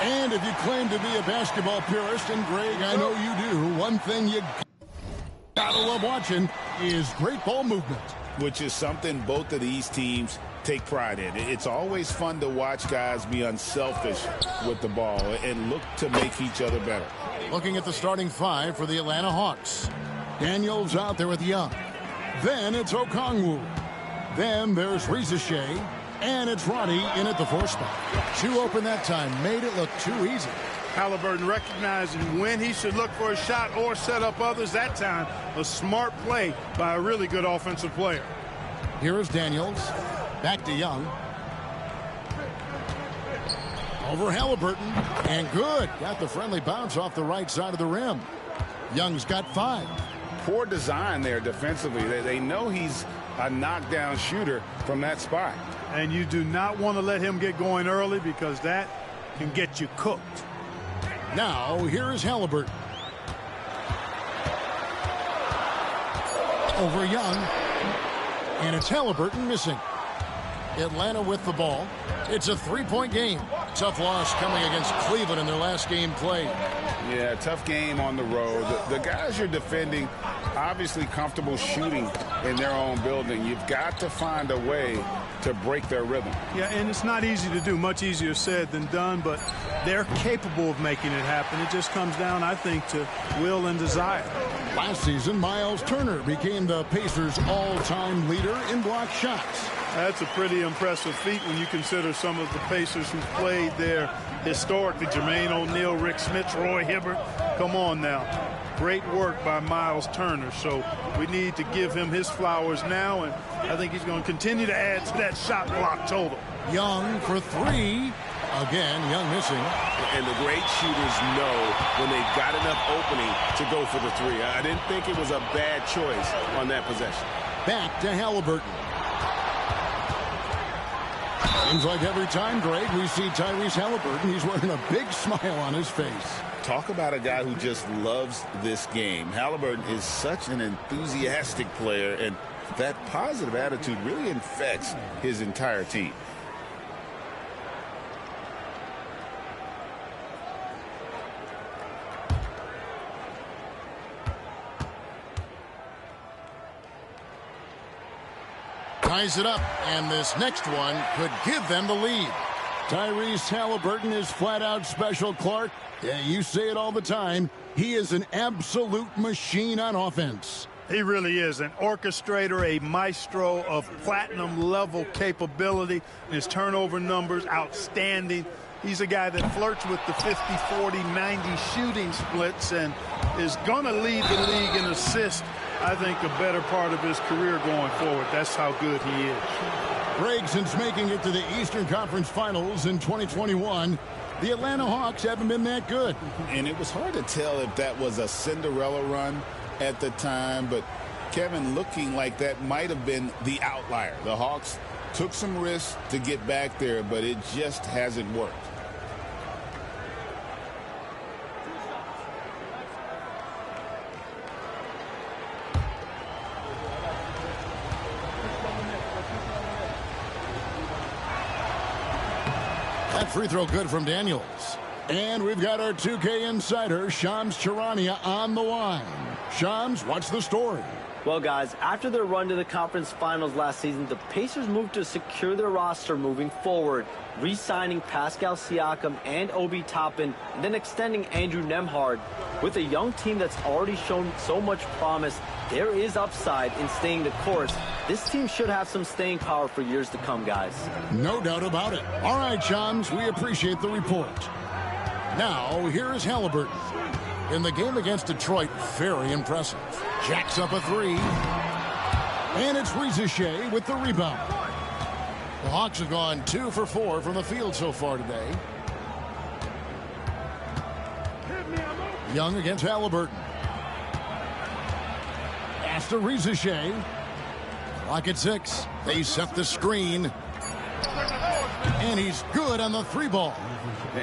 And if you claim to be a basketball purist, and Greg, I know you do, one thing you gotta love watching is great ball movement. Which is something both of these teams take pride in. It's always fun to watch guys be unselfish with the ball and look to make each other better. Looking at the starting five for the Atlanta Hawks. Daniels out there with Young. Then it's Okongwu. Then there's Rizashea. And it's Roddy in at the 4 spot. Too open that time. Made it look too easy. Halliburton recognizing when he should look for a shot or set up others. That time, a smart play by a really good offensive player. Here is Daniels. Back to Young. Over Halliburton. And good. Got the friendly bounce off the right side of the rim. Young's got 5. Poor design there defensively. They know he's a knockdown shooter from that spot. And you do not want to let him get going early because that can get you cooked. Now, here is Halliburton. Over Young. And it's Halliburton missing. Atlanta with the ball. It's a 3-point game. Tough loss coming against Cleveland in their last game played. Yeah, tough game on the road. The guys you're defending, obviously comfortable shooting in their own building. You've got to find a way to break their rhythm. Yeah, and it's not easy to do. Much easier said than done, but they're capable of making it happen. It just comes down, I think, to will and desire. Last season, Miles Turner became the Pacers' all-time leader in block shots. That's a pretty impressive feat when you consider some of the Pacers who've played there historically. Jermaine O'Neal, Rick Smits, Roy Hibbert. Come on now. Great work by Miles Turner. So we need to give him his flowers now, and I think he's going to continue to add to that shot block total. Young for 3. Again, Young missing. And the great shooters know when they've got enough opening to go for the 3. I didn't think it was a bad choice on that possession. Back to Halliburton. Seems like every time, Greg, we see Tyrese Halliburton, he's wearing a big smile on his face. Talk about a guy who just loves this game. Halliburton is such an enthusiastic player, and that positive attitude really infects his entire team. Ties it up, and this next one could give them the lead. Tyrese Halliburton is flat-out special, Clark. Yeah, you say it all the time. He is an absolute machine on offense. He really is an orchestrator, a maestro of platinum-level capability. His turnover numbers, outstanding. He's a guy that flirts with the 50, 40, 90 shooting splits and is going to lead the league in assists, I think, a better part of his career going forward. That's how good he is. Greg, since making it to the Eastern Conference Finals in 2021, the Atlanta Hawks haven't been that good. And it was hard to tell if that was a Cinderella run at the time, but Kevin, looking like that might have been the outlier. The Hawks took some risks to get back there, but it just hasn't worked. That free throw good from Daniels. And we've got our 2K insider, Shams Charania, on the line. Shams, what's the story? Well, guys, after their run to the conference finals last season, the Pacers moved to secure their roster moving forward, re-signing Pascal Siakam and Obi Toppin, and then extending Andrew Nembhard. With a young team that's already shown so much promise, there is upside in staying the course. This team should have some staying power for years to come, guys. No doubt about it. All right, Shams, we appreciate the report. Now, here is Halliburton. In the game against Detroit, very impressive. Jacks up a 3. And it's Rizashea with the rebound. The Hawks have gone 2 for 4 from the field so far today. Young against Halliburton. Pass to Rizashea. Clock at 6. They set the screen. And he's good on the 3-ball.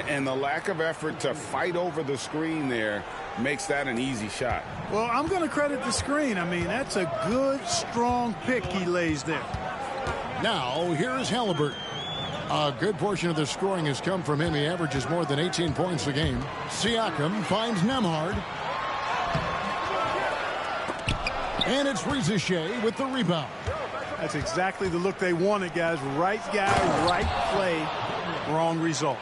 And the lack of effort to fight over the screen there makes that an easy shot. Well, I'm going to credit the screen. I mean, that's a good, strong pick he lays there. Now, here's Halliburton. A good portion of the scoring has come from him. He averages more than 18 points a game. Siakam finds Nembhard. And it's Rizachet with the rebound. That's exactly the look they wanted, guys. Right guy, right play, wrong result.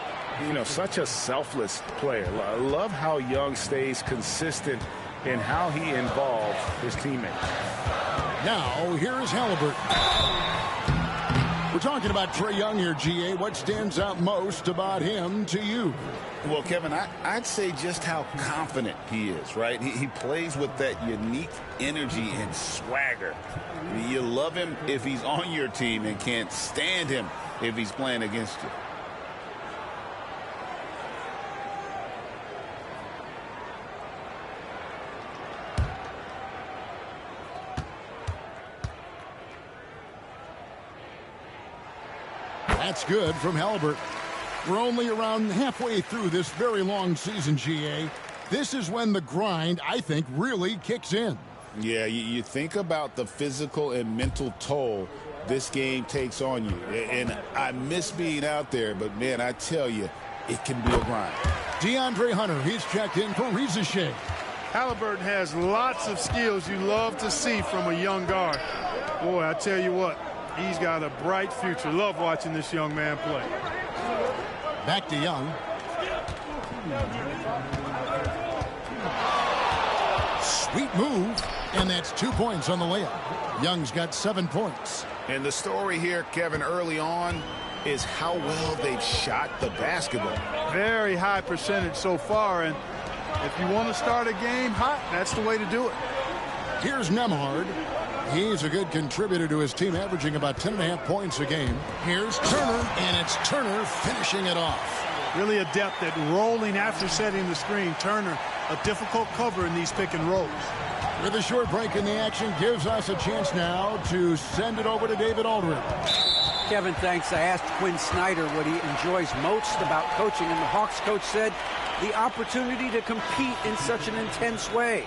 You know, such a selfless player. I love how Young stays consistent in how he involves his teammates. Now, here's Halliburton. We're talking about Trae Young here, GA. What stands out most about him to you? Well, Kevin, I'd say just how confident he is, right? He plays with that unique energy and swagger. You love him if he's on your team and can't stand him if he's playing against you. That's good from Halliburton. We're only around halfway through this very long season, GA. This is when the grind, I think, really kicks in. Yeah, you think about the physical and mental toll this game takes on you. And I miss being out there, but, man, I tell you, it can be a grind. DeAndre Hunter, he's checked in for Rizachet. Halliburton has lots of skills you love to see from a young guard. Boy, I tell you what, he's got a bright future. Love watching this young man play. Back to Young. Sweet move, and that's 2 points on the layup. Young's got 7 points. And the story here, Kevin, early on is how well they've shot the basketball. Very high percentage so far, and if you want to start a game hot, that's the way to do it. Here's Nembhard. He's a good contributor to his team, averaging about 10.5 points a game. Here's Turner, and it's Turner finishing it off. Really adept at rolling after setting the screen. Turner, a difficult cover in these pick and rolls. With a short break in the action, gives us a chance now to send it over to David Aldridge. Kevin, thanks. I asked Quinn Snyder what he enjoys most about coaching, and the Hawks coach said the opportunity to compete in such an intense way.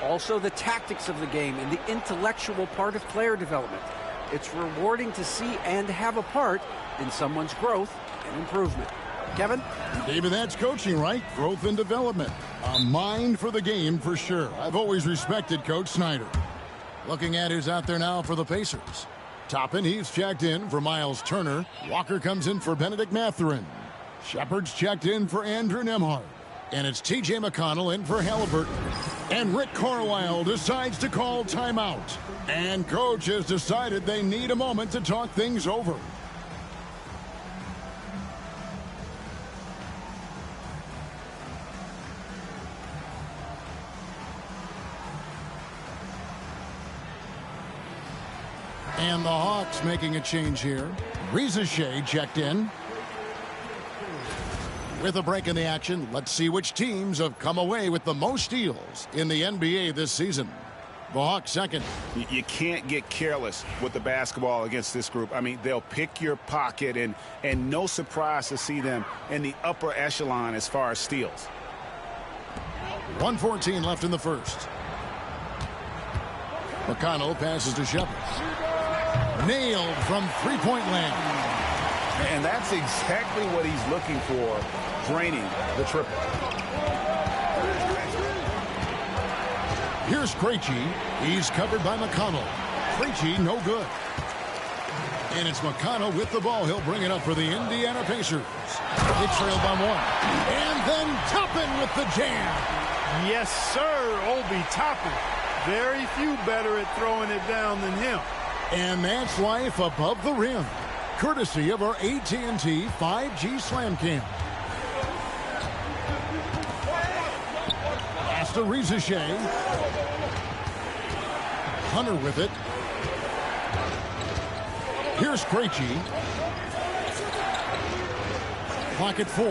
Also, the tactics of the game and the intellectual part of player development. It's rewarding to see and have a part in someone's growth and improvement. Kevin? David, that's coaching, right? Growth and development. A mind for the game for sure. I've always respected Coach Snyder. Looking at who's out there now for the Pacers. Toppin, he's checked in for Miles Turner. Walker comes in for Benedict Mathurin. Shepard's checked in for Andrew Nembhard. And it's T.J. McConnell in for Halliburton. And Rick Carlisle decides to call timeout. And Coach has decided they need a moment to talk things over. And the Hawks making a change here. Rizachet checked in. With a break in the action, let's see which teams have come away with the most steals in the NBA this season. The Hawks second. You can't get careless with the basketball against this group. I mean, they'll pick your pocket, and no surprise to see them in the upper echelon as far as steals. 1:14 left in the first. McConnell passes to Shepard. Nailed from three-point land. And that's exactly what he's looking for, draining the triple. Here's Krejci. He's covered by McConnell. Krejci, no good. And it's McConnell with the ball. He'll bring it up for the Indiana Pacers. They trail by one. And then Toppin with the jam. Yes, sir, Obi Toppin. Very few better at throwing it down than him. And that's life above the rim. Courtesy of our AT&T 5G Slam Cam. Pass to Rizachet. Hunter with it. Here's Krejci. Clock at 4.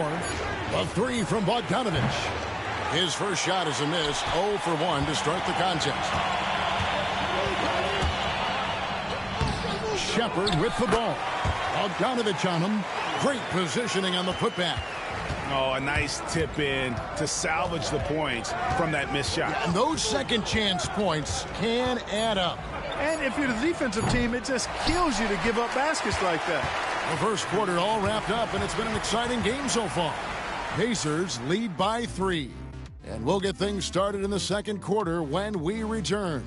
A three from Bogdanovich. His first shot is a miss. 0 for 1 to start the contest. Shepard with the ball. Bogdanovich on him. Great positioning on the putback. Oh, a nice tip in to salvage the points from that missed shot. And those second chance points can add up. And if you're the defensive team, it just kills you to give up baskets like that. The first quarter all wrapped up, and it's been an exciting game so far. Pacers lead by 3. And we'll get things started in the second quarter when we return.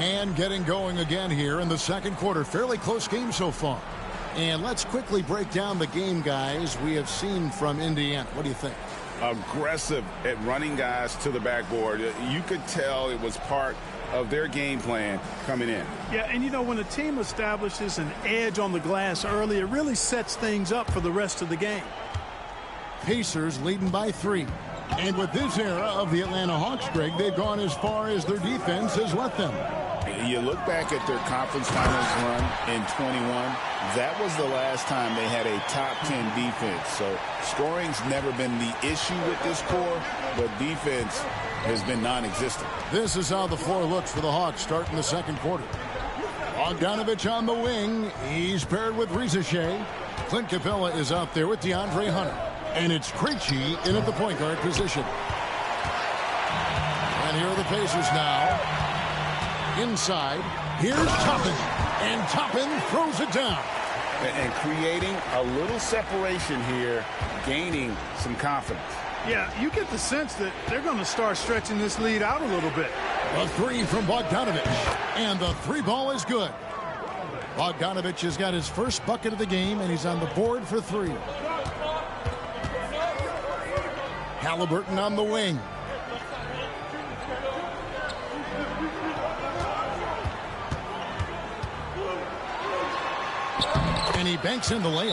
And getting going again here in the second quarter. Fairly close game so far. And let's quickly break down the game, guys, we have seen from Indiana. What do you think? Aggressive at running guys to the backboard. You could tell it was part of their game plan coming in. Yeah, and you know, when a team establishes an edge on the glass early, it really sets things up for the rest of the game. Pacers leading by 3. And with this era of the Atlanta Hawks, Greg, they've gone as far as their defense has let them. You look back at their conference finals run in 21, that was the last time they had a top 10 defense. So scoring's never been the issue with this core, but defense has been non-existent. This is how the floor looks for the Hawks starting the second quarter. Bogdanovich on the wing. He's paired with Rizachet. Clint Capella is out there with DeAndre Hunter. And it's Krejci in at the point guard position. And here are the Pacers now. Inside, here's Toppin. And Toppin throws it down. And creating a little separation here, gaining some confidence. Yeah, you get the sense that they're going to start stretching this lead out a little bit. A 3 from Bogdanovich. And the 3 ball is good. Bogdanovich has got his first bucket of the game, and he's on the board for 3. Halliburton on the wing. And he banks in the layup.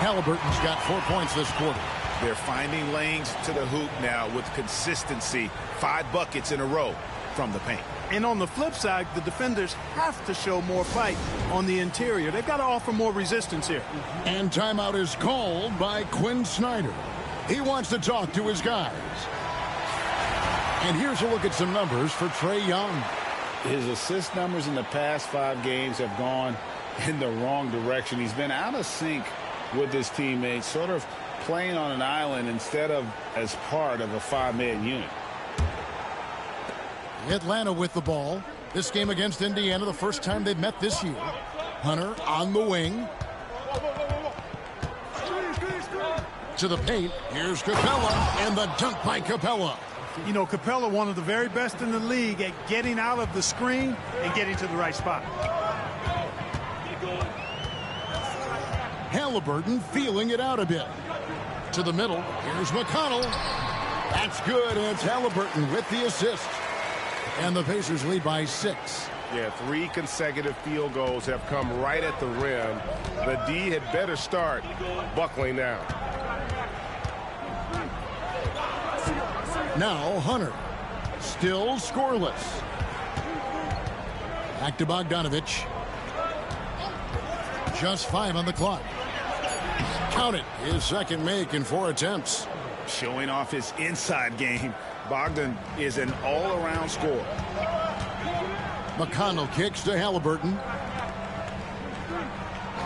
Halliburton's got 4 points this quarter. They're finding lanes to the hoop now with consistency. 5 buckets in a row from the paint. And on the flip side, the defenders have to show more fight on the interior. They've got to offer more resistance here. And timeout is called by Quinn Snyder. He wants to talk to his guys. And here's a look at some numbers for Trae Young. His assist numbers in the past 5 games have gone in the wrong direction. He's been out of sync with his teammates, sort of playing on an island instead of as part of a 5-man unit. Atlanta with the ball. This game against Indiana, the first time they've met this year. Hunter on the wing. To the paint. Here's Capella, and the dunk by Capella. You know, Capella, one of the very best in the league at getting out of the screen and getting to the right spot. Halliburton feeling it out a bit. To the middle. Here's McConnell. That's good, and it's Halliburton with the assist. And the Pacers lead by 6. Yeah, 3 consecutive field goals have come right at the rim. The D had better start buckling now. Now Hunter. Still scoreless. Back to Bogdanovich. Just 5 on the clock. Count it. His second make in 4 attempts. Showing off his inside game. Bogdan is an all-around scorer. McConnell kicks to Halliburton.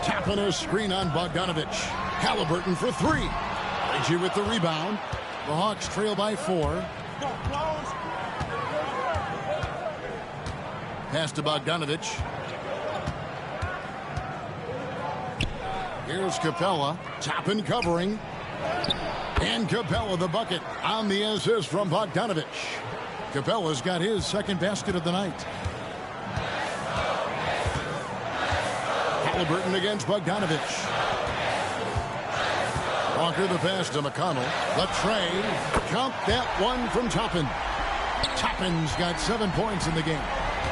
Tapping a screen on Bogdanovich. Halliburton for 3. Reggie with the rebound. The Hawks trail by 4. Pass to Bogdanovich. Here's Capella. Toppin covering. And Capella the bucket on the assist from Bogdanovich. Capella's got his second basket of the night. Halliburton against Bogdanovich. Walker the pass to McConnell. The trade. Count that one from Toppin. Toppin's got 7 points in the game.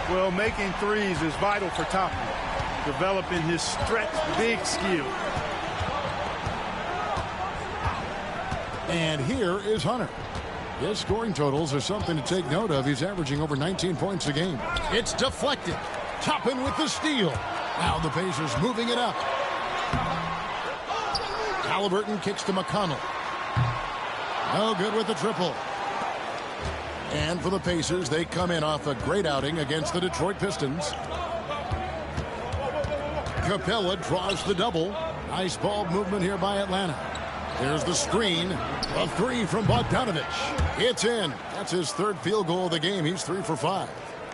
Well, making threes is vital for Toppin. Developing his stretch big skill. And here is Hunter. His scoring totals are something to take note of. He's averaging over 19 points a game. It's deflected. Toppin with the steal. Now the Pacers moving it up. Halliburton kicks to McConnell. No good with the triple. And for the Pacers, they come in off a great outing against the Detroit Pistons. Capella draws the double. Nice ball movement here by Atlanta. There's the screen. A three from Bogdanovich. It's in. That's his third field goal of the game. He's 3 for 5.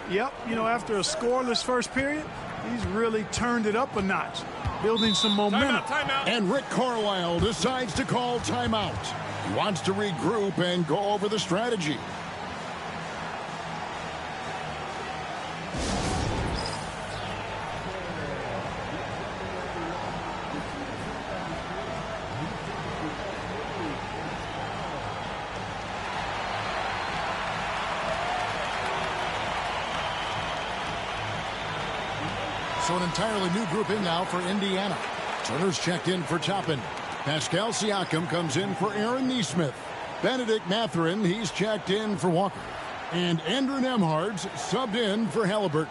Yep, you know, after a scoreless first period, he's really turned it up a notch, building some momentum. Timeout. And Rick Carlisle decides to call timeout. He wants to regroup and go over the strategy. So an entirely new group in now for Indiana. Turner's checked in for Toppin. Pascal Siakam comes in for Aaron Nesmith. Benedict Mathurin, he's checked in for Walker. And Andrew Nembhard's subbed in for Halliburton.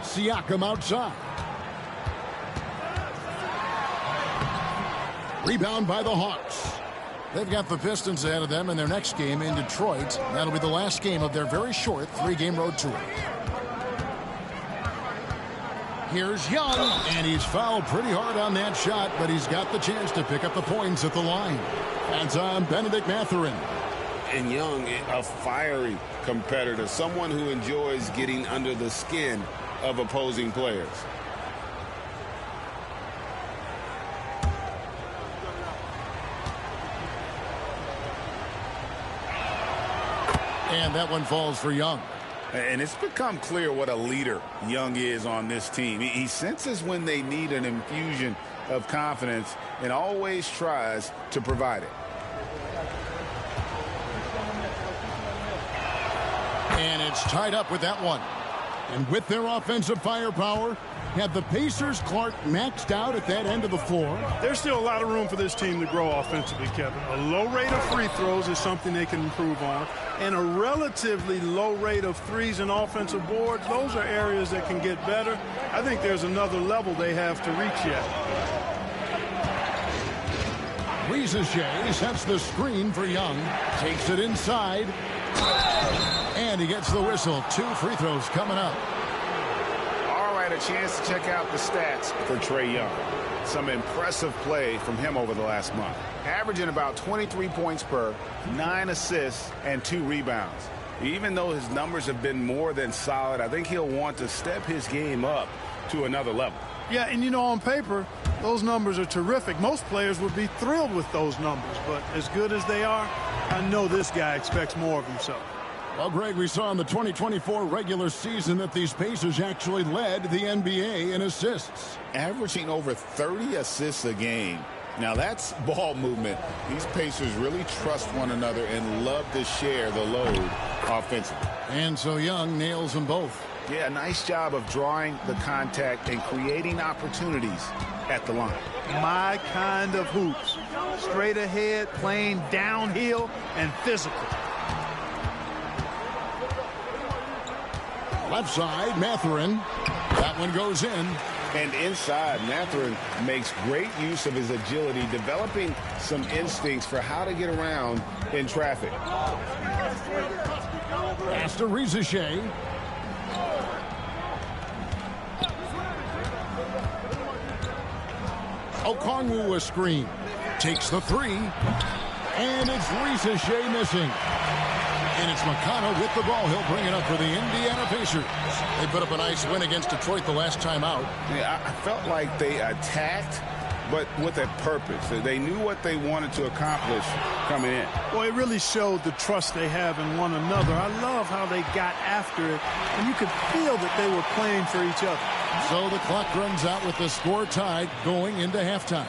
Siakam outside. Rebound by the Hawks. They've got the Pistons ahead of them in their next game in Detroit. That'll be the last game of their very short 3-game road tour. Here's Young, and he's fouled pretty hard on that shot, but he's got the chance to pick up the points at the line. That's on Benedict Mathurin. And Young, a fiery competitor, someone who enjoys getting under the skin of opposing players. And that one falls for Young. And it's become clear what a leader Young is on this team. He senses when they need an infusion of confidence and always tries to provide it. And it's tied up with that one. And with their offensive firepower, have the Pacers, Clark, maxed out at that end of the floor? There's still a lot of room for this team to grow offensively, Kevin. A low rate of free throws is something they can improve on, and a relatively low rate of threes and offensive boards. Those are areas that can get better. I think there's another level they have to reach yet. Rizachet sets the screen for Young. Takes it inside. And he gets the whistle. 2 free throws coming up. All right, a chance to check out the stats for Trae Young. Some impressive play from him over the last month. Averaging about 23 points per, 9 assists, and 2 rebounds. Even though his numbers have been more than solid, I think he'll want to step his game up to another level. Yeah, and you know, on paper, those numbers are terrific. Most players would be thrilled with those numbers, but as good as they are, I know this guy expects more of himself. Well, Greg, we saw in the 2024 regular season that these Pacers actually led the NBA in assists. Averaging over 30 assists a game. Now, that's ball movement. These Pacers really trust one another and love to share the load offensively. And so Young nails them both. Yeah, nice job of drawing the contact and creating opportunities at the line. My kind of hoops. Straight ahead, playing downhill, and physical. Left side, Mathurin. That one goes in. And inside, Mathurin makes great use of his agility, developing some instincts for how to get around in traffic. Pass to Rizachet. Okongwu a screen. Takes the 3. And it's Rizachet missing. And it's McConnell with the ball. He'll bring it up for the Indiana Pacers. They put up a nice win against Detroit the last time out. Yeah, I felt like they attacked, but with a purpose. They knew what they wanted to accomplish coming in. Well, it really showed the trust they have in one another. I love how they got after it, and you could feel that they were playing for each other. So the clock runs out with the score tied going into halftime.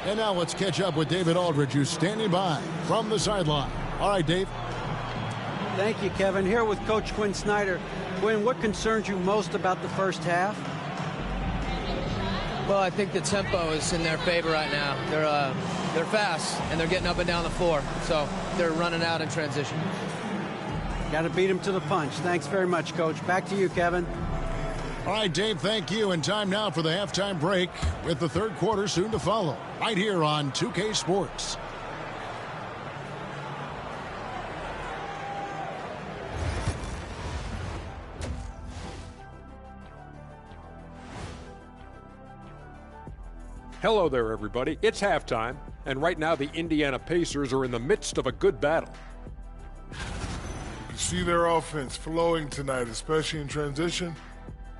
And now let's catch up with David Aldridge, who's standing by from the sideline. All right, Dave. Thank you, Kevin. Here with Coach Quinn Snyder. Quinn, what concerns you most about the first half? Well, I think the tempo is in their favor right now. They're fast, and they're getting up and down the floor, so they're running out in transition. Got to beat him to the punch. Thanks very much, Coach. Back to you, Kevin. All right, Dave, thank you. And time now for the halftime break with the third quarter soon to follow right here on 2K Sports. Hello there, everybody. It's halftime, and right now the Indiana Pacers are in the midst of a good battle. You can see their offense flowing tonight, especially in transition.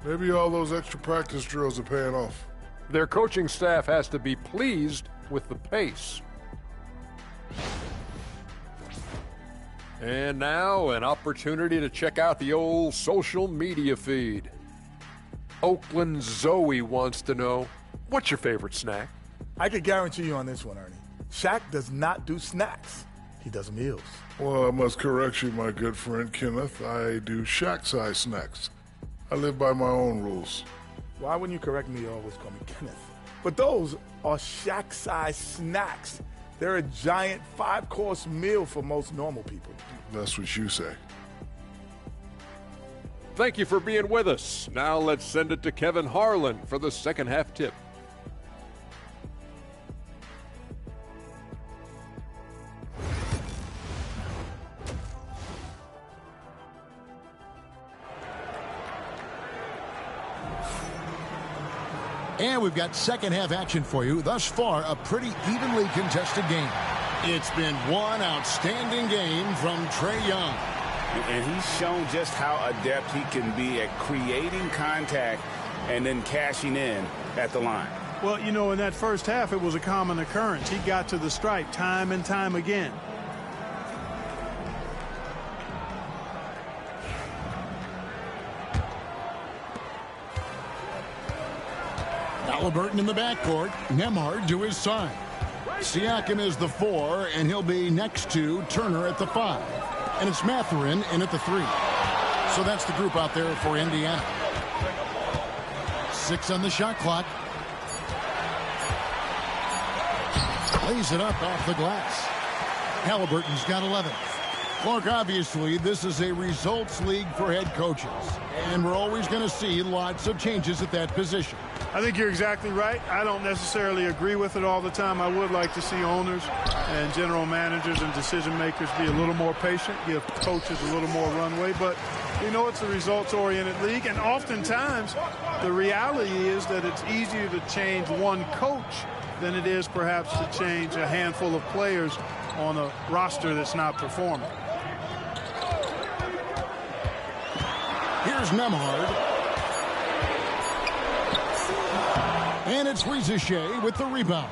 Maybe all those extra practice drills are paying off. Their coaching staff has to be pleased with the pace. And now, an opportunity to check out the old social media feed. Oakland Zoe wants to know, what's your favorite snack? I could guarantee you on this one, Ernie. Shaq does not do snacks. He does meals. Well, I must correct you, my good friend Kenneth. I do Shaq-size snacks. I live by my own rules. Why wouldn't you correct me? You always call me Kenneth. But those are Shaq-size snacks. They're a giant 5-course meal for most normal people. That's what you say. Thank you for being with us. Now let's send it to Kevin Harlan for the second half tip. And we've got second half action for you. Thus far, a pretty evenly contested game. It's been one outstanding game from Trae Young. And he's shown just how adept he can be at creating contact and then cashing in at the line. Well, you know, in that first half, it was a common occurrence. He got to the stripe time and time again. Halliburton in the backcourt. Nembhard to his side. Siakam is the 4, and he'll be next to Turner at the 5. And it's Mathurin in at the 3. So that's the group out there for Indiana. 6 on the shot clock. Lays it up off the glass. Halliburton's got 11. Clark, obviously, this is a results league for head coaches. And we're always going to see lots of changes at that position. I think you're exactly right. I don't necessarily agree with it all the time. I would like to see owners and general managers and decision makers be a little more patient, give coaches a little more runway. But, you know, it's a results-oriented league. And oftentimes, the reality is that it's easier to change one coach than it is perhaps to change a handful of players on a roster that's not performing. Here's Nembhard. And it's Reza Shea with the rebound.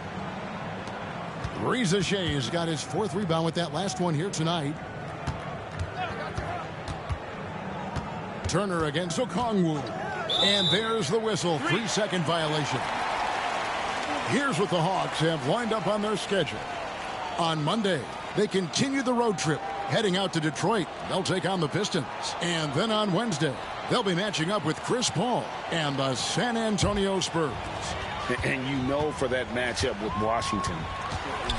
Reza Shea has got his 4th rebound with that last one here tonight. Turner against Okongwu. And there's the whistle. 3-second violation. Here's what the Hawks have lined up on their schedule. On Monday, they continue the road trip, heading out to Detroit. They'll take on the Pistons. And then on Wednesday, they'll be matching up with Chris Paul and the San Antonio Spurs. And you know, for that matchup with Washington,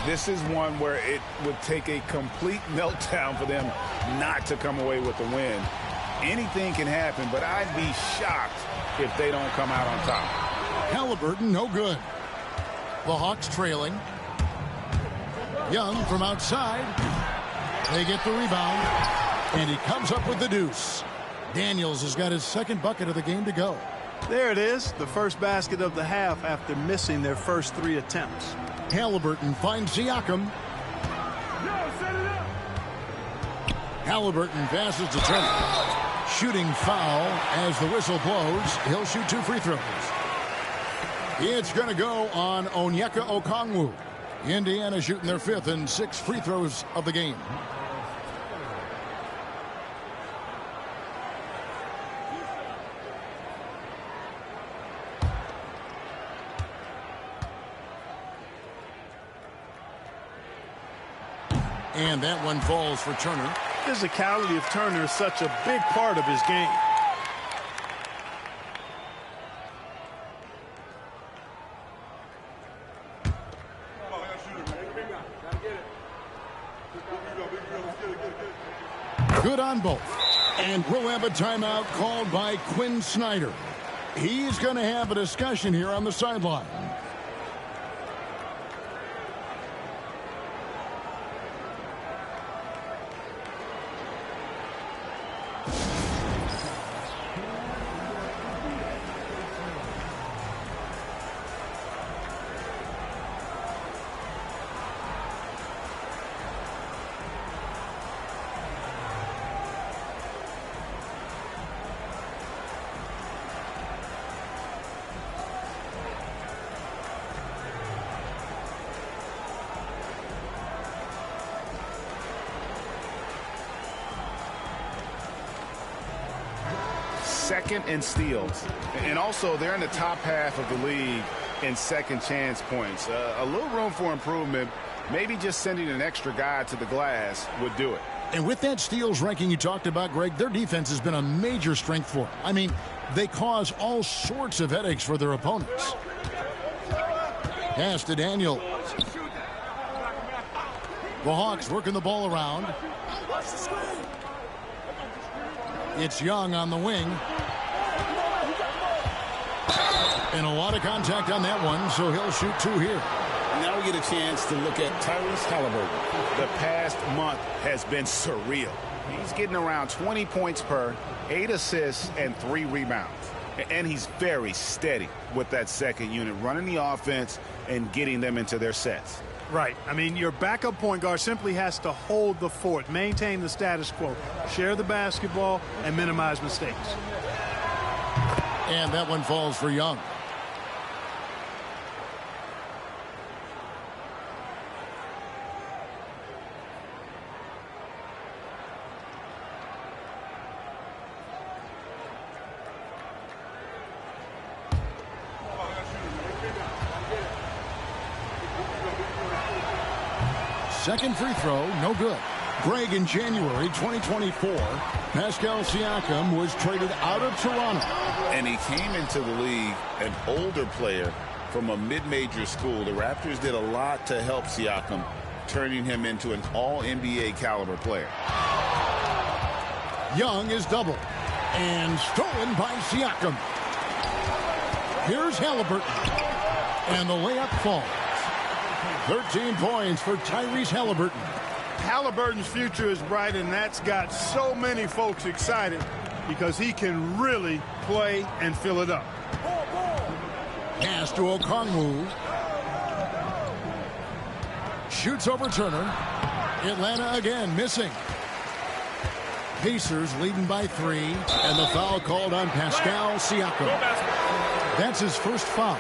this is one where it would take a complete meltdown for them not to come away with the win. Anything can happen, but I'd be shocked if they don't come out on top. Halliburton, no good. The Hawks trailing. Young from outside. They get the rebound, and he comes up with the deuce. Daniels has got his 2nd bucket of the game to go. There it is, the first basket of the half after missing their first 3 attempts. Halliburton finds Siakam. Halliburton passes to Turner. Shooting foul as the whistle blows. He'll shoot 2 free throws. It's going to go on Onyeka Okongwu. Indiana shooting their 5th and 6th free throws of the game. And that one falls for Turner. Physicality of Turner is such a big part of his game. on both. And we'll have a timeout called by Quinn Snyder. He's going to have a discussion here on the sideline. Second in steals. And also, they're in the top half of the league in second chance points. A little room for improvement. Maybe just sending an extra guy to the glass would do it. And with that steals ranking you talked about, Greg, their defense has been a major strength for them. I mean, they cause all sorts of headaches for their opponents. Pass to Daniel. The Hawks working the ball around. It's Young on the wing. And a lot of contact on that one, so he'll shoot two here. Now we get a chance to look at Tyrese Halliburton. The past month has been surreal. He's getting around 20 points per, 8 assists, and 3 rebounds. And he's very steady with that second unit, running the offense and getting them into their sets. Right. I mean, your backup point guard simply has to hold the fort, maintain the status quo, share the basketball, and minimize mistakes. And that one falls for Young. Second free throw, no good. Greg, in January 2024, Pascal Siakam was traded out of Toronto. And he came into the league an older player from a mid-major school. The Raptors did a lot to help Siakam, turning him into an all-NBA caliber player. Young is doubled and stolen by Siakam. Here's Halliburton. And the layup falls. 13 points for Tyrese Halliburton. Halliburton's future is bright, and that's got so many folks excited because he can really play and fill it up. Pass to Okongwu. Shoots over Turner. Atlanta again missing. Pacers leading by 3, and the foul called on Pascal Siakam. That's his first foul.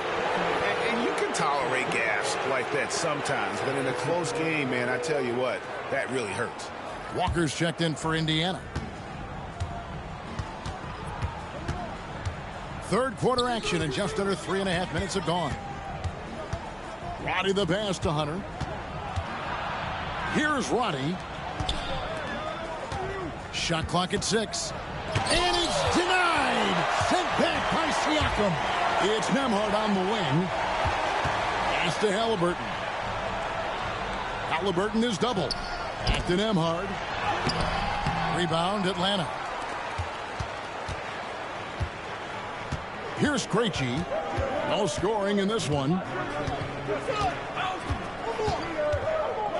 And you can tolerate gaffes like that sometimes, but in a close game, man, I tell you what, that really hurts. Walker's checked in for Indiana. Third quarter action, and just under 3.5 minutes have gone. Roddy the pass to Hunter. Here's Roddy. Shot clock at 6. And it's denied. Sent back by Siakam. It's Nembhard on the wing. Pass to Halliburton. Halliburton is double. Back to Nembhard. Rebound Atlanta. Here's Krejci. No scoring in this one.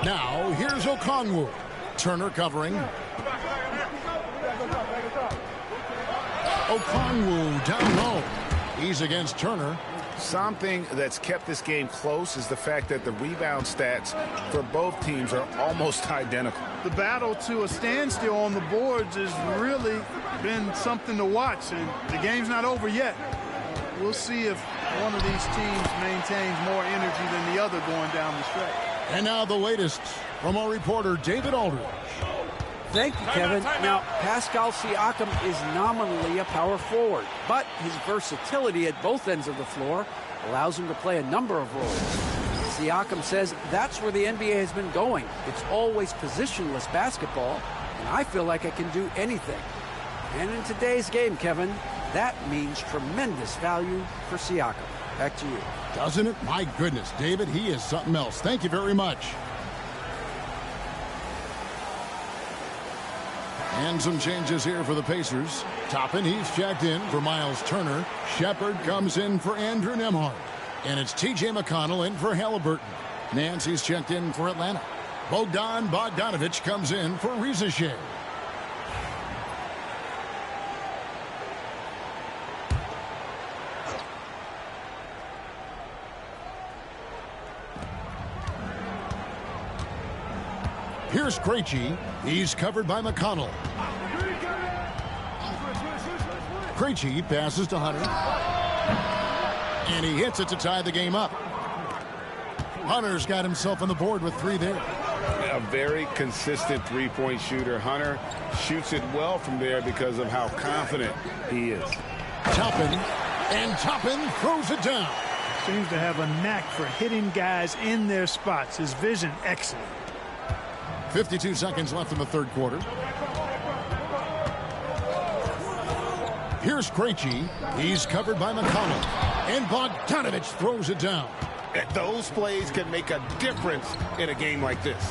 Now here's Okongwu. Turner covering. Okongwu down low. He's against Turner. Something that's kept this game close is the fact that the rebound stats for both teams are almost identical. The battle to a standstill on the boards has really been something to watch, and the game's not over yet. We'll see if one of these teams maintains more energy than the other going down the stretch. And now the latest from our reporter, David Aldridge. Thank you, Kevin. Now, Pascal Siakam is nominally a power forward, but his versatility at both ends of the floor allows him to play a number of roles. Siakam says that's where the NBA has been going. It's always positionless basketball, and I feel like I can do anything. And in today's game, Kevin, that means tremendous value for Siakam. Back to you. Doesn't it? My goodness, David, he is something else. Thank you very much. And some changes here for the Pacers. Toppin, he's checked in for Miles Turner. Shepard comes in for Andrew Nembhard. And it's T.J. McConnell in for Halliburton. Nancy's checked in for Atlanta. Bogdan Bogdanovic comes in for Reza Shea. Here's Krejci. He's covered by McConnell. Krejci passes to Hunter. And he hits it to tie the game up. Hunter's got himself on the board with 3 there. A very consistent three-point shooter. Hunter shoots it well from there because of how confident he is. Toppin, and Toppin throws it down. Seems to have a knack for hitting guys in their spots. His vision, excellent. 52 seconds left in the third quarter. Here's Krejci. He's covered by McConnell. And Bogdanovic throws it down. Those plays can make a difference in a game like this.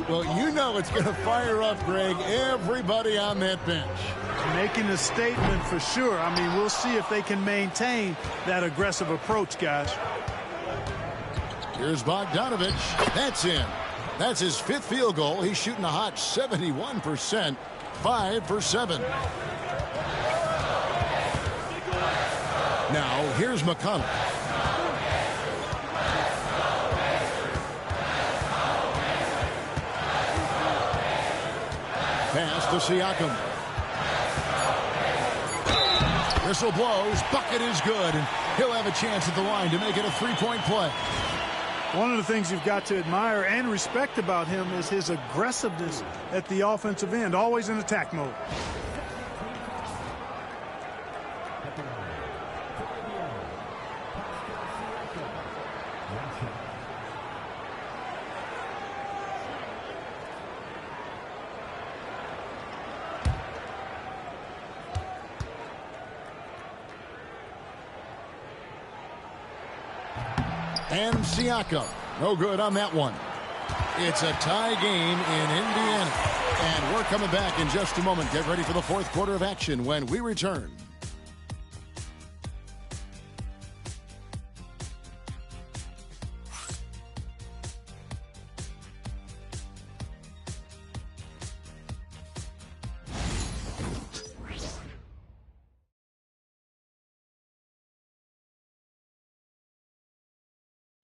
Well, you know it's going to fire up, Greg, everybody on that bench. Making a statement for sure. I mean, we'll see if they can maintain that aggressive approach, guys. Here's Bogdanovic. That's in. That's his 5th field goal. He's shooting a hot 71%, 5 for 7. Now, here's McConnell. Pass to Siakam. Whistle blows. Bucket is good. And he'll have a chance at the line to make it a 3-point play. One of the things you've got to admire and respect about him is his aggressiveness at the offensive end, always in attack mode. And Siakam, no good on that one. It's a tie game in Indiana. And we're coming back in just a moment. Get ready for the fourth quarter of action when we return.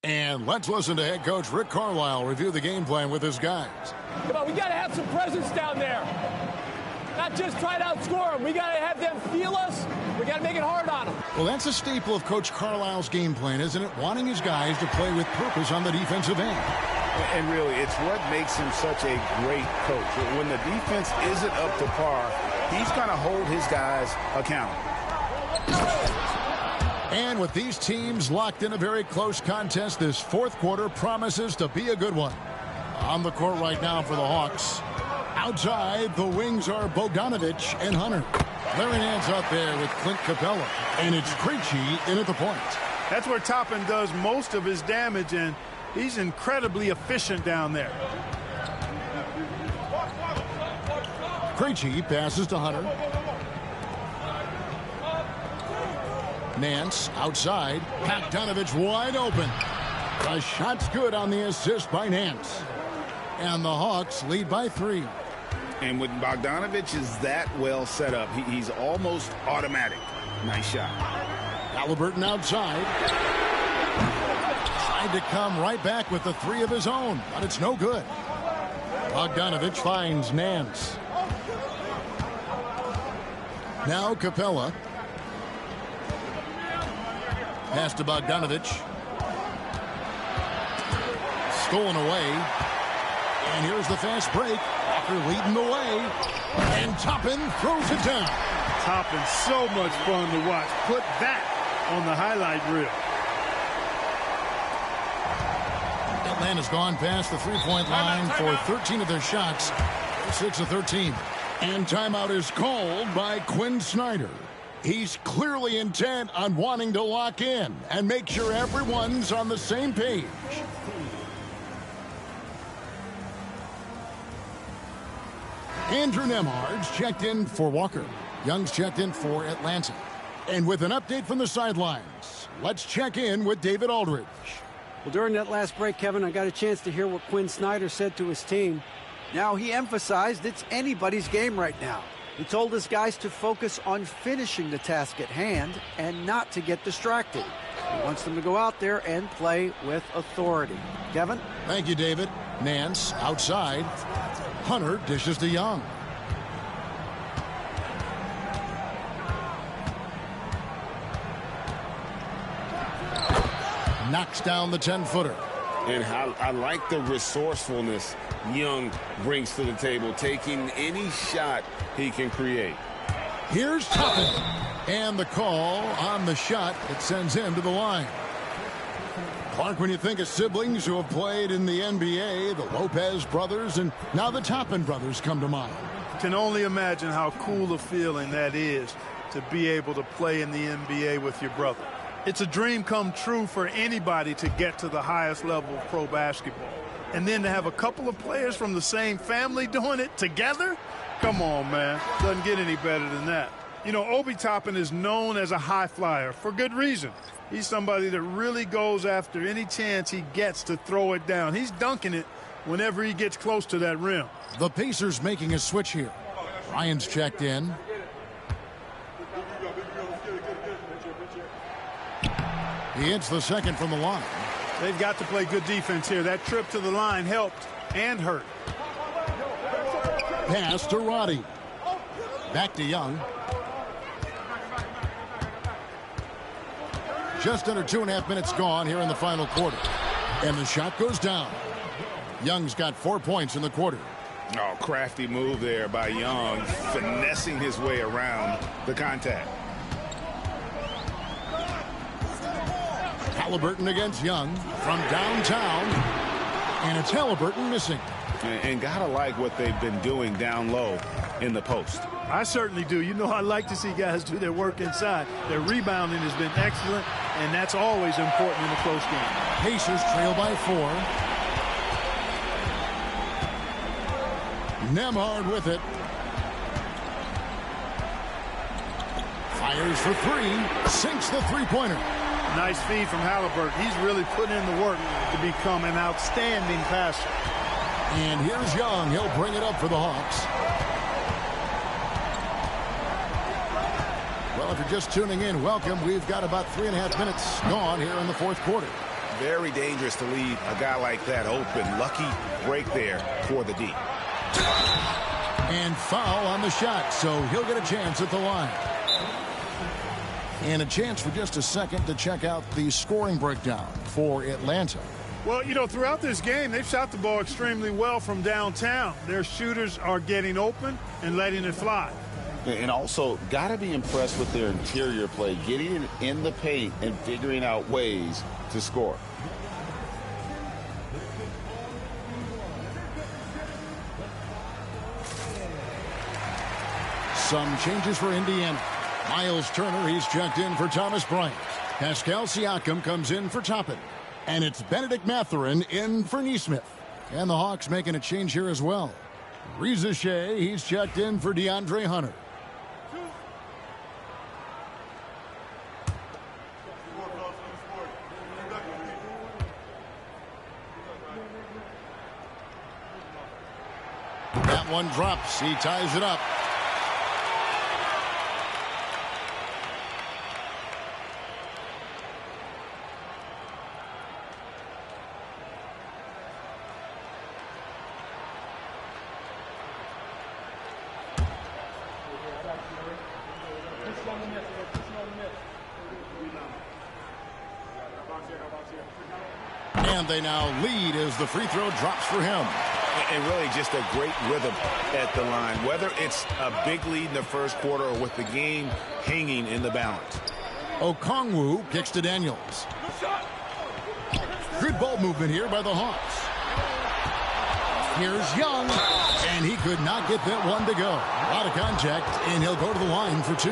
And let's listen to head coach Rick Carlisle review the game plan with his guys. Come on, we got to have some presence down there. Not just try to outscore them. We got to have them feel us. We got to make it hard on them. Well, that's a staple of Coach Carlisle's game plan, isn't it? Wanting his guys to play with purpose on the defensive end. And really, it's what makes him such a great coach. When the defense isn't up to par, he's going to hold his guys accountable. And with these teams locked in a very close contest, this fourth quarter promises to be a good one. On the court right now for the Hawks. Outside, the wings are Bogdanovic and Hunter. Larry Nance out there with Clint Capella. And it's Krejci in at the point. That's where Toppin does most of his damage, and he's incredibly efficient down there. Krejci passes to Hunter. Nance outside. Bogdanovic wide open. The shot's good on the assist by Nance. And the Hawks lead by 3. And when Bogdanovic is that well set up, he's almost automatic. Nice shot. Halliburton outside. Tried to come right back with the 3 of his own, but it's no good. Bogdanovic finds Nance. Now Capella. Pass to Bogdanovic. Stolen away. And here's the fast break. Walker leading the way. And Toppin throws it down. Toppin, so much fun to watch. Put that on the highlight reel. Atlanta's gone past the three-point line for 13 of their shots. 6 of 13. And timeout is called by Quinn Snyder. He's clearly intent on wanting to lock in and make sure everyone's on the same page. Andrew Nemhard's checked in for Walker. Young's checked in for Atlanta. And with an update from the sidelines, let's check in with David Aldridge. Well, during that last break, Kevin, I got a chance to hear what Quinn Snyder said to his team. Now, he emphasized it's anybody's game right now. He told his guys to focus on finishing the task at hand and not to get distracted. He wants them to go out there and play with authority. Kevin? Thank you, David. Nance outside. Hunter dishes to Young. Knocks down the 10-footer. And I like the resourcefulness Young brings to the table, taking any shot he can create. Here's Toppin. And the call on the shot that sends him to the line. Clark, when you think of siblings who have played in the NBA, the Lopez brothers and now the Toppin brothers come to mind. Can only imagine how cool a feeling that is to be able to play in the NBA with your brother. It's a dream come true for anybody to get to the highest level of pro basketball. And then to have a couple of players from the same family doing it together? Come on, man. Doesn't get any better than that. You know, Obi Toppin is known as a high flyer for good reason. He's somebody that really goes after any chance he gets to throw it down. He's dunking it whenever he gets close to that rim. The Pacers making a switch here. Ryan's checked in. He hits the second from the line. They've got to play good defense here. That trip to the line helped and hurt. Pass to Roddy. Back to Young. Just under 2.5 minutes gone here in the final quarter. And the shot goes down. Young's got 4 points in the quarter. Oh, crafty move there by Young, finessing his way around the contact. Halliburton against Young from downtown. And it's Halliburton missing. And gotta like what they've been doing down low in the post. I certainly do. You know, I like to see guys do their work inside. Their rebounding has been excellent, and that's always important in a close game. Pacers trail by 4. Nemhard with it. Fires for 3. Sinks the three-pointer. Nice feed from Halliburton. He's really put in the work to become an outstanding passer. And here's Young. He'll bring it up for the Hawks. Well, if you're just tuning in, welcome. We've got about 3.5 minutes gone here in the fourth quarter. Very dangerous to leave a guy like that open. Lucky break there for the D. And foul on the shot, so he'll get a chance at the line. And a chance for just a second to check out the scoring breakdown for Atlanta. Well, you know, throughout this game, they've shot the ball extremely well from downtown. Their shooters are getting open and letting it fly. And also, got to be impressed with their interior play, getting in the paint and figuring out ways to score. Some changes for Indiana. Miles Turner, he's checked in for Thomas Bryant. Pascal Siakam comes in for Toppin. And it's Benedict Mathurin in for Nesmith. And the Hawks making a change here as well. Reza Shea, he's checked in for DeAndre Hunter. That one drops. He ties it up. And they now lead as the free throw drops for him. And really just a great rhythm at the line, whether it's a big lead in the first quarter or with the game hanging in the balance. Okongwu kicks to Daniels. Good ball movement here by the Hawks. Here's Young, and he could not get that one to go. A lot of contact, and he'll go to the line for 2.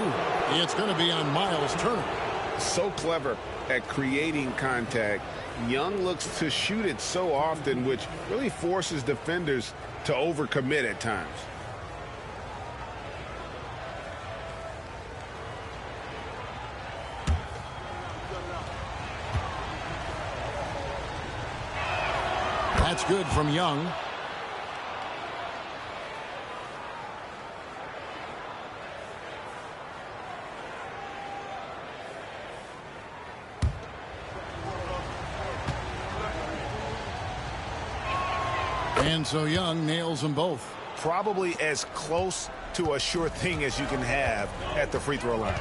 It's going to be on Miles Turner. So clever at creating contact. Young looks to shoot it so often, which really forces defenders to overcommit at times. That's good from Young. And so Young nails them both. Probably as close to a sure thing as you can have at the free throw line.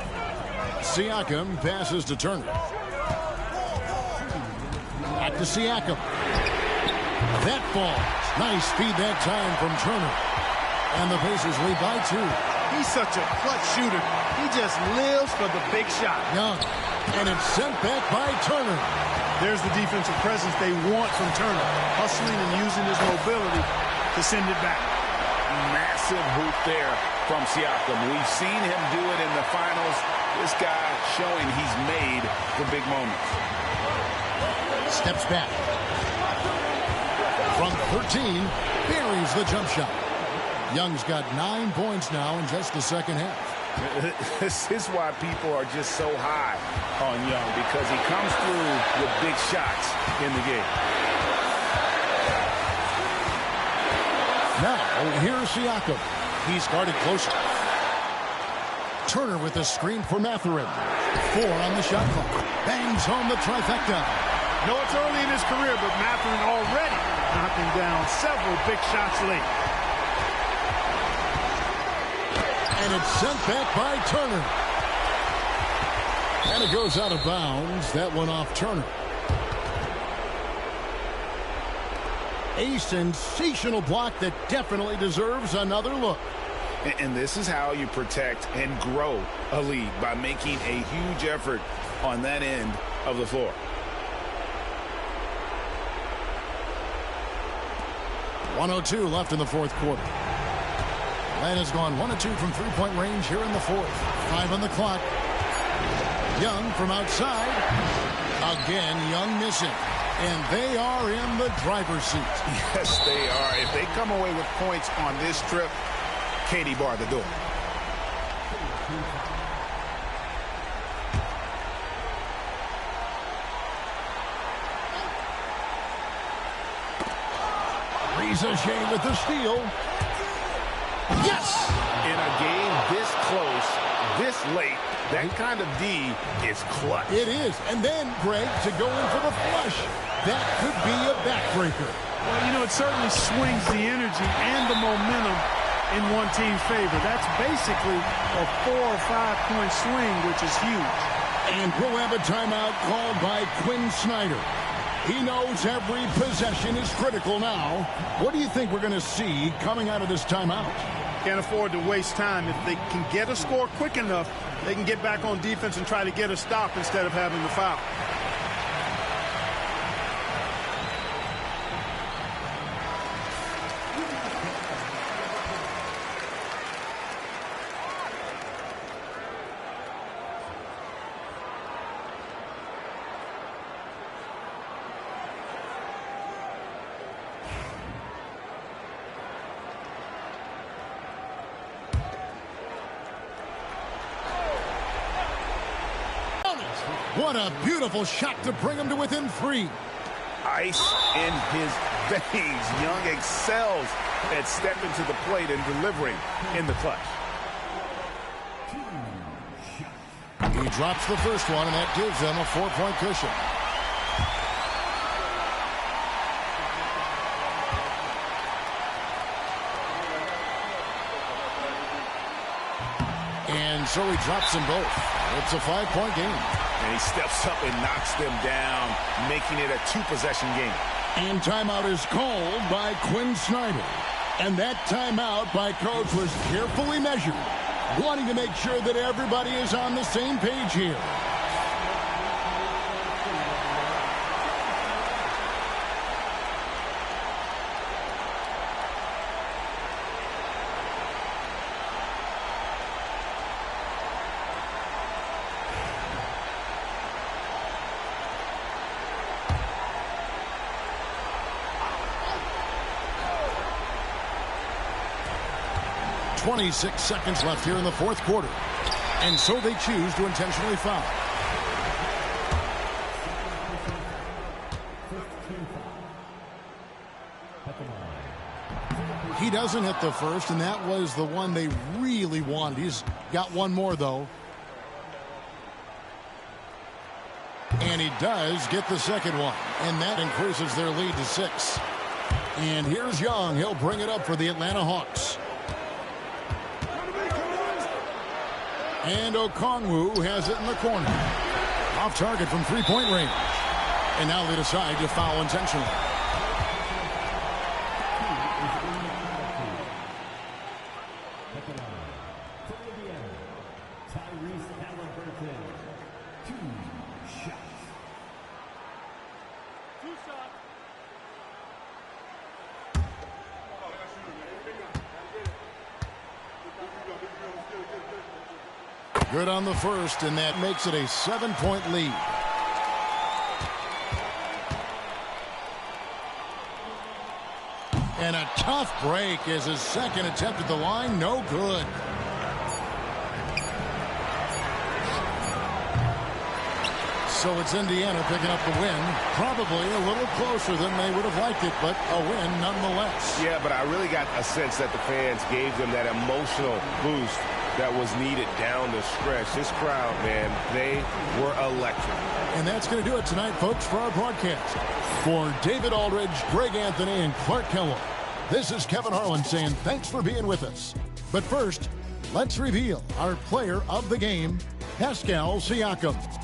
Siakam passes to Turner. Back to Siakam. That falls. Nice speed that time from Turner. And the Pacers lead by 2. He's such a clutch shooter. He just lives for the big shot. Young. And it's sent back by Turner. There's the defensive presence they want from Turner. Hustling and using his mobility to send it back. Massive hoop there from Siakam. We've seen him do it in the finals. This guy showing he's made for big moments. Steps back. From 13, buries the jump shot. Young's got 9 points now in just the second half. This is why people are just so high on Young, because he comes through with big shots in the game. Now, here's Siakam. He's guarded closer. Turner with a screen for Mathurin. 4 on the shot clock. Bangs home the trifecta. No, it's early in his career, but Mathurin already knocking down several big shots late. And it's sent back by Turner. And it goes out of bounds. That one off Turner. A sensational block that definitely deserves another look. And this is how you protect and grow a lead, by making a huge effort on that end of the floor. .102 left in the fourth quarter. Len has gone 1 of 2 from three-point range here in the fourth. 5 on the clock. Young from outside. Again, Young missing. And they are in the driver's seat. Yes, they are. If they come away with points on this trip, Katie barred the door. Shane with the steal. Yes! In a game this close, this late, that kind of D is clutch. It is. And then, Greg, to go in for the flush. That could be a backbreaker. Well, you know, it certainly swings the energy and the momentum in one team's favor. That's basically a 4 or 5 point swing, which is huge. And we'll have a timeout called by Quinn Snyder. He knows every possession is critical now. What do you think we're going to see coming out of this timeout? Can't afford to waste time. If they can get a score quick enough, they can get back on defense and try to get a stop instead of having the foul. What a beautiful shot to bring him to within 3. Ice in his veins. Young excels at stepping to the plate and delivering in the clutch. He drops the first one, and that gives them a 4-point cushion. And so he drops them both. It's a 5-point game. And he steps up and knocks them down, making it a 2-possession game. And timeout is called by Quinn Snyder. And that timeout by Coach was carefully measured, wanting to make sure that everybody is on the same page here. .26 seconds left here in the fourth quarter. And so they choose to intentionally foul. doesn't hit the first, and that was the one they really wanted. He's got one more, though. And he does get the second one, and that increases their lead to 6. And here's Young. He'll bring it up for the Atlanta Hawks. And Okongwu has it in the corner. Off target from three-point range. And now they decide to foul intentionally. Good on the first, and that makes it a 7-point lead. And a tough break as his second attempt at the line, no good. So it's Indiana picking up the win. Probably a little closer than they would have liked it, but a win nonetheless. Yeah, but I really got a sense that the fans gave them that emotional boost that was needed down the stretch. This crowd, man, they were electric. And that's going to do it tonight, folks, for our broadcast. For David Aldridge, Greg Anthony, and Clark Kellogg, this is Kevin Harlan saying thanks for being with us. But first, let's reveal our player of the game, Pascal Siakam.